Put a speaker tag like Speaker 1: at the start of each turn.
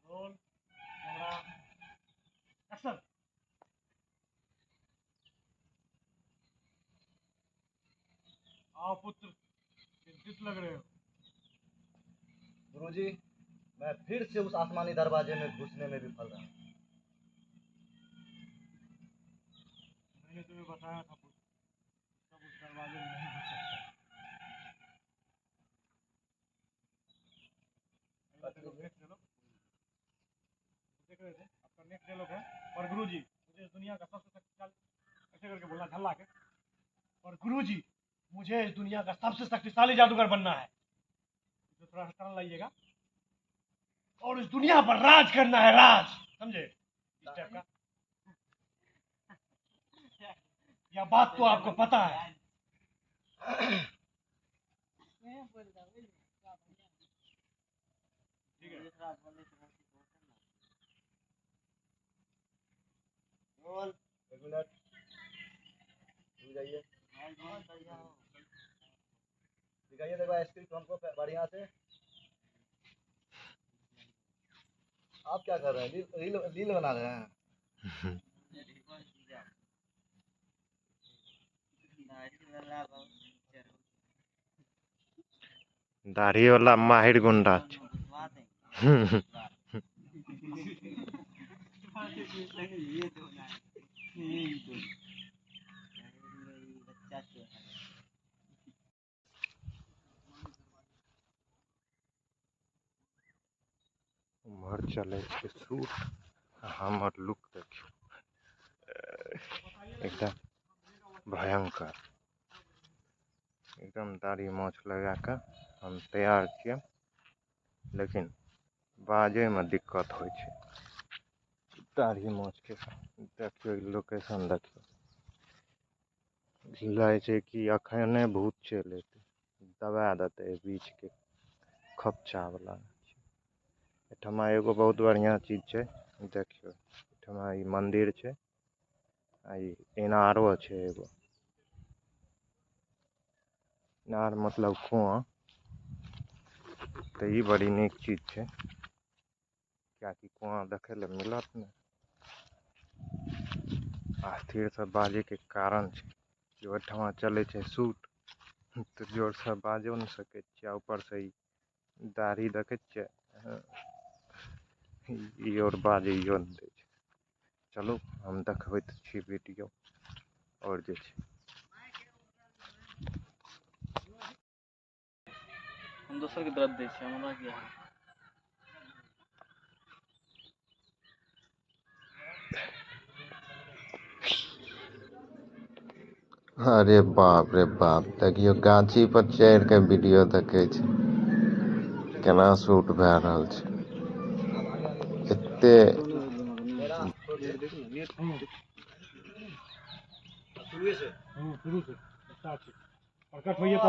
Speaker 1: Roll camera action. आओ पुत्र, चिंतित लग रहे हो।
Speaker 2: गुरुजी, मैं फिर से उस आसमानी दरवाजे में घुसने में विफल रहा।
Speaker 1: मैंने तुम्हें बताया था पुत्र, सब उस दरवाजे में नहीं घुस सकते। नेक्स्ट डायलॉग देख रहे थे, आपका नेक्स्ट डायलॉग है। और गुरुजी, मुझे इस दुनिया का सबसे शक्तिशाली, ऐसे करके बोलना झल्ला के। और गुरुजी, मुझे इस दुनिया का सबसे शक्तिशाली जादूगर बनना है। तो थोड़ा सा टर्न लाइएगा। और इस दुनिया पर राज करना है, राज, समझे? इस टाइप का। यह बात तो आपको पता है। ठीक है।
Speaker 2: एक मिनट जाइए, दिखाइए देखो स्क्रिप्ट हमको बढ़िया से। आप क्या कर रहे हैं? रील बना रहे हैं?
Speaker 3: दाढ़ी वाला माहिर गुंडा उम्हर चले शूट। हमर लुक देखियो, एकदम भयंकर, एकदम दाढ़ी मोछ लगा कर हम तैयार छियै, लेकिन बाजे में दिक्कत होइ छै। दाढ़ी मोछ के देखियो, लोकेशन देखियो, लगे छै कि अखने भूत चलि एतै, दबा देतै बीच के खपचा वाला। एठमा एगो बहुत बढ़िया चीज छै, देखियो एठमा ई मंदिर छै, आ ई इनारो छै एगो। इनार मतलब कुआं, तो ई बड़ी नीक चीज छै, कियाकि कुआं देखे ले मिलत ने। स्थिर से बाजे के कारण छै कि ओहिठमा चले छै शूट, तो जोर से बाजो न सके छियै। ऊपर से ई दाढ़ी देखे छियै, ई और बाजियो न दै छै। चलू हम देखबैत छी वीडियो, और जे छै
Speaker 4: हम दोसर के दर्द दै छियै, हमरा की है।
Speaker 3: अरे बाप रे बाप, देखियो गाछी पर चढ़ के वीडियो देखे छै, केना शूट भए रहल छै। एते
Speaker 1: शुरू से स्टार्ट। प्रकट होइए।